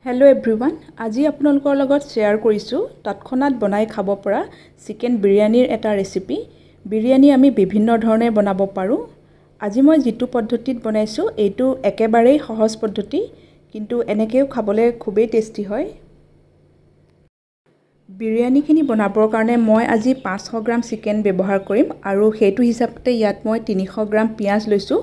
Hello everyone আজি আপোনালোকৰ লগত শেয়াৰ কৰিছো তৎক্ষণাত বনাই খাব পৰা চিকেন বিৰিয়ানীৰ এটা ৰেচিপি বিৰিয়ানী আমি বিভিন্ন ধৰণে বনাব পাৰো আজি মই যেটো পদ্ধতিত বনাইছো এইটো একেবাৰে সহজ পদ্ধতি কিন্তু এনেকেও খাবলৈ খুবেই টেস্টি হয় বিৰিয়ানীখিনি বনাবৰ কাৰণে মই আজি 500 গ্ৰাম চিকেন ব্যৱহাৰ কৰিম আৰু সেইটো হিচাপতে ইয়াত মই 300 গ্ৰাম পিয়াজ লৈছো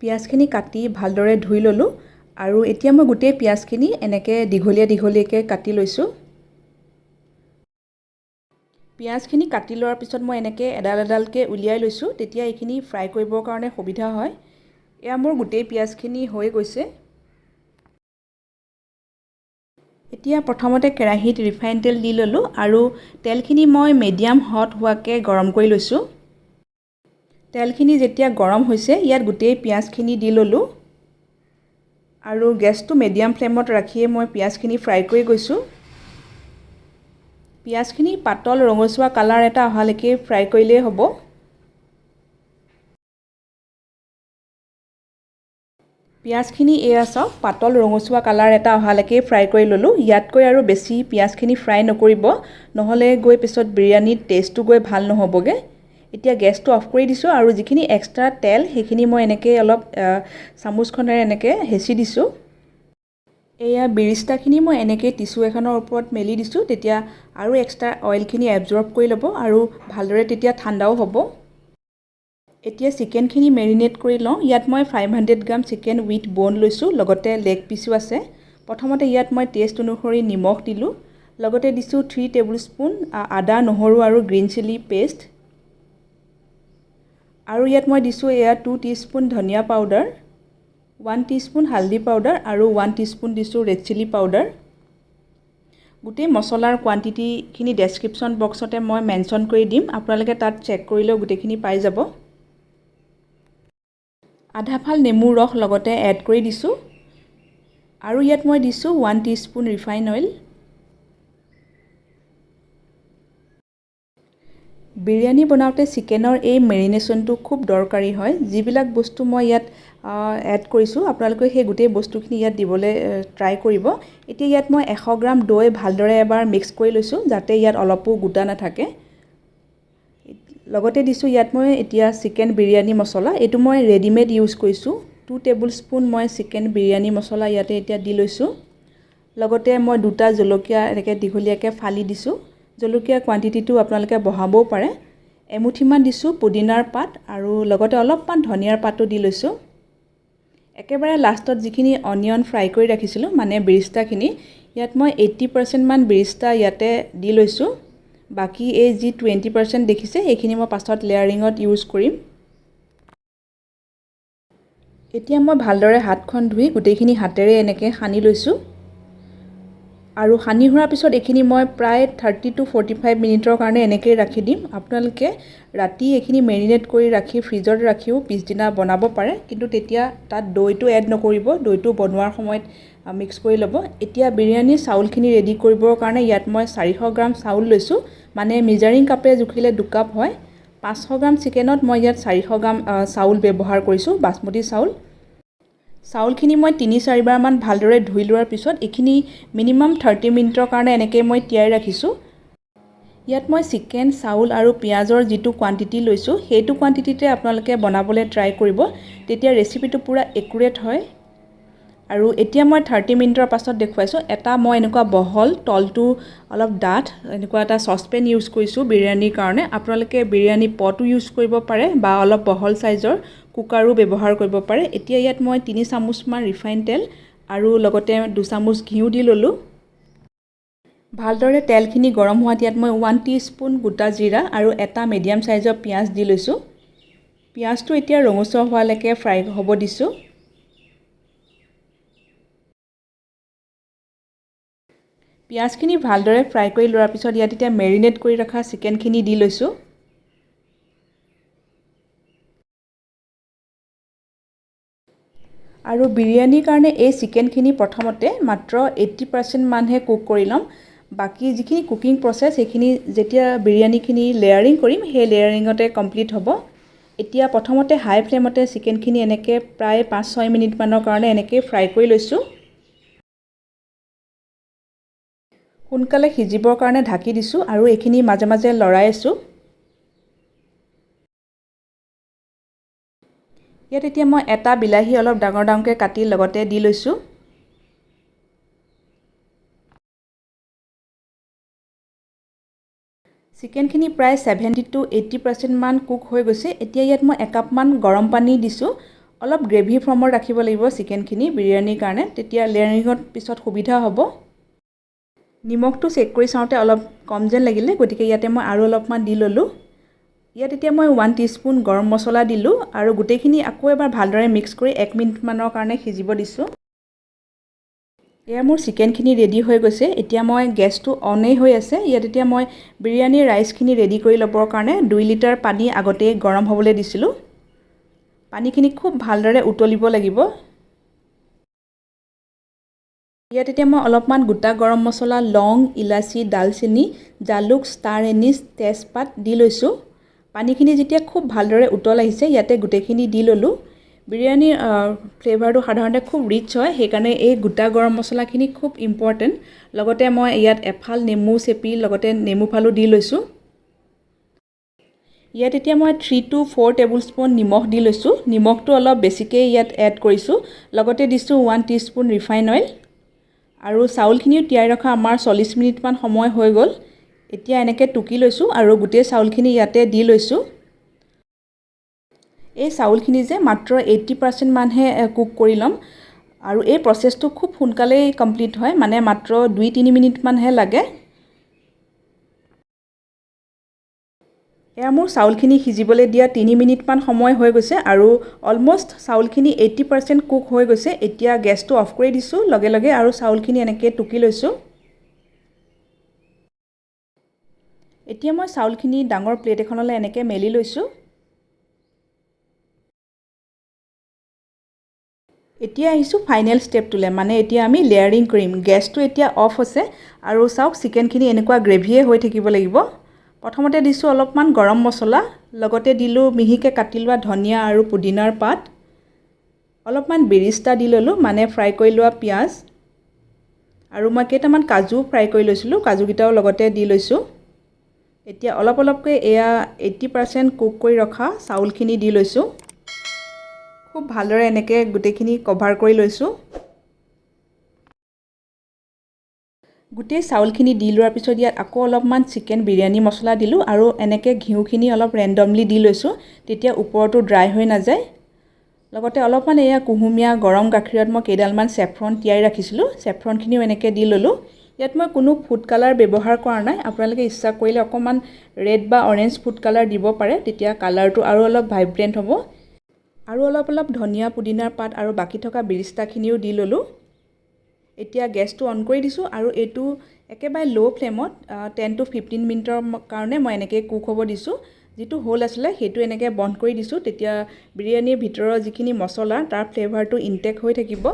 পিয়াজখিনি কাটি ভালদৰে ধুই ললো আৰু এতিয়া মই গুটে পিয়াজখিনি এনেকে দীঘলীয়াকে কাটি লৈছো পিয়াজখিনি কাটি লোৱাৰ পিছত মই এনেকে এডালকে উলিয়াই লৈছো তেতিয়া এইখিনি ফ্ৰাই কৰিবৰ কাৰণে সুবিধা হয় এয়া মোৰ গুটে পিয়াজখিনি হৈ গৈছে এতিয়া প্ৰথমতে কেৰাহীত ৰিফাইন তেল দি ললো আৰু তেলখিনি মই মিডিয়াম হট হোৱাকে গৰম কৰি লৈছো তেলখিনি যেতিয়া গৰম হৈছে ইয়াত গুটে পিয়াজখিনি দি ললো আৰু গেছটো মিডিয়াম ফ্লেমত ৰাখিয়ে মই পিয়াজখিনি ফ্ৰাই কৰি গৈছো পিয়াজখিনি পাতল ৰঙচুৱা কালাৰ এটা অহালৈকে ফ্ৰাই কৰিলে হ'ব পিয়াজখিনি এয়া সব পাতল ৰঙচুৱা কালাৰ এটা অহালৈকে ফ্ৰাই কৰি ললো ইয়াতকৈ আৰু বেছি পিয়াজখিনি ফ্ৰাই নকৰিব নহলে গৈ পিছত বিৰিয়ানীৰ টেষ্টটো গৈ ভাল নহবগে এতিয়া গেছটো অফ কৰি দিছো আৰু যিখিনি এক্সট্ৰা তেল সেইখিনি মই এনেকে অলপ চামুচখনেৰে এনেকে হেচি দিছো এয়া বিৰিষ্টাখিনি মই এনেকে টিস্যু এখনৰ ওপৰত মেলি দিছো তেতিয়া আৰু এক্সট্ৰা অইলখিনি এবজৰ্ব কৰি ল'ব আৰু ভালদৰে তেতিয়া ঠাণ্ডাও হ'ব এতিয়া চিকেনখিনি মেৰিনেট কৰি লওঁ ইয়াত মই 500 গ্ৰাম চিকেন উইথ বোন লৈছো লগতে লেগ পিসো আছে প্ৰথমতে ইয়াত মই টেষ্ট অনুসৰি নিমখ দিলো লগতে দিছো 3 টেবুলস্পুন আদা নহৰু আৰু গ্ৰীন চিলি পেষ্ট আৰু ইয়াত মই দিছো এয়া 2 টিস্পুন ধনিয়া পাউডাৰ 1 টিস্পুন হালদি পাউডাৰ আৰু 1 টিস্পুন দিছো ৰেড চিলি পাউডাৰ গুটে মছলাৰ কোৱান্টিটি খিনি ডেসক্ৰিপচন বক্সতে মই মেনশন কৰি দিম আপোনালোকে তাত চেক কৰিলে গুটেখিনি পাই যাব আধা ফাল নেমুৰ ৰস লগতে এড কৰি দিছো আৰু ইয়াত মই দিছো 1 টিস্পুন ৰিফাইন অইল বিৰিয়ানী বনাওতে চিকেনৰ এই মেৰিনেশনটো খুব দৰকাৰী হয় যিবিলাক বস্তু মই ইয়াত এড কৰিছো আপোনালোকে সেই গুটে বস্তুখিনি ইয়াত দিবলৈ ট্ৰাই কৰিব এতিয়া ইয়াত মই 100 গ্ৰাম দৈ ভালদৰে এবাৰ মিক্স কৰি লৈছো যাতে ইয়াত অলপো গুটা নাথাকে লগতে দিছো ইয়াত মই এতিয়া চিকেন বিৰিয়ানী মছলা এটো মই ৰেডিমেড ইউজ কৰিছো 2 টেবুলস্পুন মই চিকেন বিৰিয়ানী মছলা ইয়াতে এতিয়া দি লৈছো লগতে মই দুটা জলকীয়া এনেকে দীঘলীয়াকে ফালি দিছো জলকীয়া কোৱান্টিটিটো আপোনালোকে বঢ়াবও পাৰে এমুঠিমান দিছো পুদিনাৰ পাত আৰু লগতে অলপমান ধনিয়াৰ পাতও দি লৈছো একেবাৰে লাষ্টত যিখিনি অনিয়ন ফ্ৰাই কৰি ৰাখিছিলো মানে বিৰিষ্টাখিনি ইয়াত মই 80% মান বিৰিষ্টা ইয়াতে দি লৈছো বাকি এই যি 20% দেখিছে এইখিনি মই পাছত লেয়াৰিঙত ইউজ কৰিম এতিয়া মই ভালদৰে হাতখন ধুই গুটেখিনি হাতেৰে এনেকে সানি লৈছো আৰু সানি হোৱাৰ পিছত এইখিনি মই প্ৰায় 30 to 45 মিনিটৰ কাৰণে এনেকে ৰাখি দিম আপোনালোকে ৰাতি এইখিনি মেৰিনেট কৰি ৰাখি ফ্ৰিজত ৰাখিও পিছদিনা বনাব পাৰে কিন্তু তেতিয়া তাত দৈটো এড নকৰিব দৈটো বনোৱাৰ সময়ত মিক্স কৰি ল'ব এতিয়া বিৰিয়ানী চাউলখিনি ৰেডি কৰিবৰ কাৰণে ইয়াত মই 400 গ্ৰাম চাউল লৈছো মানে মেজাৰিং কাপে জুখিলে 2 কাপ হয় 500 গ্ৰাম চিকেনত মই ইয়াত 400 গ্ৰাম চাউল ব্যৱহাৰ কৰিছো বাসমতি চাউল চাউলখিনি মই 3-4 বাৰ মান ভালদৰে ধুই লোৱাৰ পিছত এখিনি মিনিমাম 30 মিনিটৰ কাৰণে এনেকে মই তিয়াই ৰাখিছো ইয়াত মই চিকেন চাউল আৰু পিয়াজৰ যেটো কোৱান্টিটি লৈছো হেতু কোৱান্টিটিতে আপোনালোকে বনাবলৈ ট্ৰাই কৰিব তেতিয়া ৰেচিপিটো পুৰা একুৰেট হয় আৰু এতিয়া মই 30 মিনিটৰ পাছত দেখুৱাইছো এটা মই এনেকুৱা বহল তলটো অলপ ডাঠ এনেকুৱা এটা সসপেন ইউজ কৰিছো বিৰিয়ানীৰ কাৰণে আপোনালোকে বিৰিয়ানী পটও ইউজ কৰিব পাৰে বা অলপ বহল সাইজৰ কুকাৰো ব্যৱহাৰ কৰিব পাৰে এতিয়া ইয়াত মই 3 চামুচ মান ৰিফাইন তেল আৰু লগতে 2 চামুচ ঘিউ দি ললো ভালদৰে তেলখিনি গৰম হোৱাত ইয়াত মই 1 টিস্পুন গোটা জিৰা আৰু এটা মিডিয়াম সাইজৰ পিয়াজ দি লৈছো পিয়াজটো এতিয়া ৰঙচুৱা হোৱালৈকে ফ্ৰাই হ'ব দিছো পিয়াজখিনি ভালদৰে ফ্ৰাই কৰি লোৱাৰ পিছত ইয়াত এতিয়া মেৰিনেট কৰি ৰখা চিকেনখিনি দি লৈছো আৰু বিৰিয়ানীৰ কাৰণে এই চিকেনখিনি প্ৰথমতে মাত্ৰ 80% মানহে কুক কৰি লম বাকি যিখিনি কুকিং প্ৰসেস সেইখিনি যেতিয়া বিৰিয়ানীখিনি লেয়াৰিং কৰিম সেই লেয়াৰিঙতে কমপ্লিট হ'ব এতিয়া প্ৰথমতে হাই ফ্লেমতে চিকেনখিনি এনেকে প্ৰায় 5-6 মিনিট মানৰ কাৰণে এনেকে ফ্ৰাই কৰি লৈছো সোনকালে সিজিবৰ কাৰণে ঢাকি দিছোঁ আৰু এইখিনি মাজে মাজে লৰাই আছোঁ। ইয়াত এতিয়া মই এটা বিলাহী অলপ ডাঙৰ ডাঙৰকৈ কাটি লগতে দি লৈছোঁ। চিকেনখিনি প্ৰায় 70 to 80% মান কুক হৈ গৈছে। এতিয়া ইয়াত মই 1 কাপমান গৰম পানী দিছোঁ। অলপ গ্ৰেভি ফৰ্মত ৰাখিব লাগিব চিকেনখিনি বিৰিয়ানীৰ কাৰণে, তেতিয়া লেয়াৰিঙত পিছত সুবিধা হ'ব। নিমখটো চেক কৰি চাওঁতে অলপ কম যেন লাগিলে, গতিকে ইয়াতে মই আৰু অলপমান দি ল'লোঁ। ইয়াত এতিয়া মই 1 টিস্পুন গৰম মছলা দিলোঁ আৰু গোটেইখিনি আকৌ এবাৰ ভালদৰে মিক্স কৰি 1 মিনিটমানৰ কাৰণে সিজিব দিছোঁ। এয়া মোৰ চিকেনখিনি ৰেডি হৈ গৈছে। এতিয়া মই গেছটো অনেই হৈ আছে। ইয়াত এতিয়া মই বিৰিয়ানীৰ ৰাইচখিনি ৰেডি কৰি ল'বৰ কাৰণে 2 লিটাৰ পানী আগতেই গৰম হ'বলৈ দিছিলোঁ। পানীখিনি খুব ভালদৰে উতলিব লাগিব। ইয়াত এতিয়া মই অলপমান গোটা গৰম মছলা, লং, ইলাচি, ডালচেনি, জালুক, ষ্টাৰ এনিছ, তেজপাত দি লৈছোঁ। পানীখিনি যেতিয়া খুব ভালদৰে উতল আহিছে, ইয়াতে গোটেইখিনি দি ল'লোঁ। বিৰিয়ানীৰ ফ্লেভাৰটো সাধাৰণতে খুব ৰিচ হয়, সেইকাৰণে এই গোটা গৰম মছলাখিনি খুব ইম্পৰ্টেণ্ট। লগতে মই ইয়াত এফাল নেমু চেপি লগতে নেমু ফালো দি লৈছোঁ। ইয়াত এতিয়া মই 3 to 4 টেবুলস্পুন নিমখ দি লৈছোঁ। নিমখটো অলপ বেছিকৈ ইয়াত এড কৰিছোঁ। লগতে দিছোঁ 1 টিস্পুন ৰিফাইন অইল। আৰু চাউলখিনিও তিয়াই ৰখা আমাৰ 40 মিনিটমান সময় হৈ গ'ল। এতিয়া এনেকৈ টুকি লৈছোঁ আৰু গোটেই চাউলখিনি ইয়াতে দি লৈছোঁ। এই চাউলখিনি যে মাত্ৰ 80% মানহে কুক কৰি ল'ম আৰু এই প্ৰচেছটো খুব সোনকালেই কমপ্লিট হয়, মানে মাত্ৰ 2-3 মিনিটমানহে লাগে। এয়া মোৰ চাউলখিনি সিজিবলৈ দিয়া 3 মিনিটমান সময় হৈ গৈছে আৰু অলম'ষ্ট চাউলখিনি 80% কুক হৈ গৈছে। এতিয়া গেছটো অফ কৰি দিছোঁ লগে লগে আৰু চাউলখিনি এনেকৈ টুকি লৈছোঁ। এতিয়া মই চাউলখিনি ডাঙৰ প্লেট এখনলৈ এনেকৈ মেলি লৈছোঁ। এতিয়া আহিছোঁ ফাইনেল ষ্টেপটোলৈ, মানে এতিয়া আমি লেয়াৰিং কৰিম। গেছটো এতিয়া অফ হৈছে আৰু চাওক চিকেনখিনি এনেকুৱা গ্ৰেভিয়ে হৈ থাকিব লাগিব। প্ৰথমতে দিছোঁ অলপমান গৰম মছলা, লগতে দিলোঁ মিহিকৈ কাটি লোৱা ধনিয়া আৰু পুদিনাৰ পাত, অলপমান বিৰিষ্টা দি ল'লোঁ, মানে ফ্ৰাই কৰি লোৱা পিঁয়াজ, আৰু মই কেইটামান কাজু ফ্ৰাই কৰি লৈছিলোঁ, কাজুকেইটাও লগতে দি লৈছোঁ। এতিয়া অলপ অলপকৈ এয়া 80% কুক কৰি ৰখা চাউলখিনি দি লৈছোঁ। খুব ভালদৰে এনেকৈ গোটেইখিনি কভাৰ কৰি লৈছোঁ। গোটেই চাউলখিনি দি লোৱাৰ পিছত ইয়াত আকৌ অলপমান চিকেন বিৰিয়ানী মছলা দিলোঁ আৰু এনেকৈ ঘিউখিনি অলপ ৰেণ্ডমলি দি লৈছোঁ, তেতিয়া ওপৰটো ড্ৰাই হৈ নাযায়। লগতে অলপমান এয়া কুহুমীয়া গৰম গাখীৰত মই কেইডালমান চেফ্ৰন তিয়াই ৰাখিছিলোঁ, চেফ্ৰনখিনিও এনেকৈ দি ল'লোঁ। ইয়াত মই কোনো ফুড কালাৰ ব্যৱহাৰ কৰা নাই। আপোনালোকে ইচ্ছা কৰিলে অকণমান ৰেড বা অৰেঞ্জ ফুড কালাৰ দিব পাৰে, তেতিয়া কালাৰটো আৰু অলপ ভাইব্ৰেণ্ট হ'ব। আৰু অলপ ধনিয়া পুদিনাৰ পাত আৰু বাকী থকা বিৰিষ্টাখিনিও দি ল'লোঁ। এতিয়া গেছটো অন কৰি দিছোঁ আৰু এইটো একেবাৰে ল' ফ্লেমত 10 to 15 মিনিটৰ কাৰণে মই এনেকৈ কুক হ'ব দিছোঁ। যিটো হোল আছিলে সেইটো এনেকৈ বন্ধ কৰি দিছোঁ, তেতিয়া বিৰিয়ানীৰ ভিতৰৰ যিখিনি মছলা তাৰ ফ্লেভাৰটো ইনটেক হৈ থাকিব।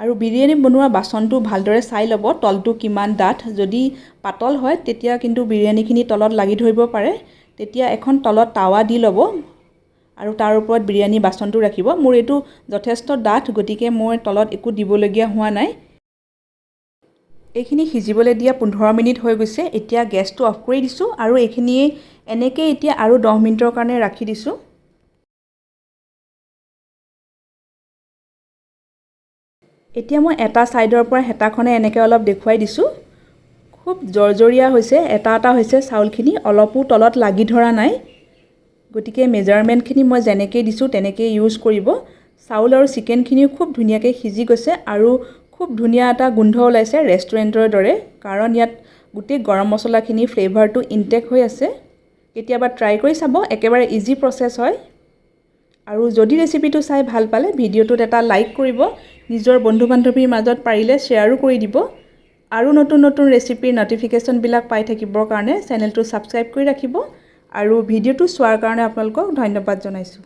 আৰু বিৰিয়ানী বনোৱা বাচনটো ভালদৰে চাই ল'ব তলটো কিমান ডাঠ। যদি পাতল হয় তেতিয়া কিন্তু বিৰিয়ানীখিনি তলত লাগি ধৰিব পাৰে। তেতিয়া এখন তলত টাৱা দি ল'ব আৰু তাৰ ওপৰত বিৰিয়ানী বাচনটো ৰাখিব। মোৰ এইটো যথেষ্ট ডাঠ, গতিকে মই তলত একো দিবলগীয়া হোৱা নাই। এইখিনি সিজিবলৈ দিয়া 15 মিনিট হৈ গৈছে। এতিয়া গেছটো অফ কৰি দিছোঁ আৰু এইখিনি এনেকৈ এতিয়া আৰু 10 মিনিটৰ কাৰণে ৰাখি দিছোঁ। এতিয়া মই এটা ছাইডৰ পৰা হেতাখনে এনেকৈ অলপ দেখুৱাই দিছোঁ। খুব জৰজৰীয়া হৈছে, এটা হৈছে চাউলখিনি, অলপো তলত লাগি ধৰা নাই। গতিকে মেজাৰমেণ্টখিনি মই যেনেকৈ দিছোঁ তেনেকৈ ইউজ কৰিব। চাউল আৰু চিকেনখিনিও খুব ধুনীয়াকৈ সিজি গৈছে আৰু খুব ধুনীয়া এটা গোন্ধ ওলাইছে ৰেষ্টুৰেণ্টৰ দৰে, কাৰণ ইয়াত গোটেই গৰম মছলাখিনি ফ্লেভাৰটো ইনটেক হৈ আছে। কেতিয়াবা ট্ৰাই কৰি চাব, একেবাৰে ইজি প্ৰচেছ হয়। আৰু যদি ৰেচিপিটো চাই ভাল পালে ভিডিঅ'টোত এটা লাইক কৰিব, নিজৰ বন্ধু বান্ধৱীৰ মাজত পাৰিলে শ্বেয়াৰো কৰি দিব। আৰু নতুন ৰেচিপিৰ নটিফিকেশ্যনবিলাক পাই থাকিবৰ কাৰণে চেনেলটো ছাবস্ক্ৰাইব কৰি ৰাখিব। আৰু ভিডিঅ'টো চোৱাৰ কাৰণে আপোনালোকক ধন্যবাদ জনাইছোঁ।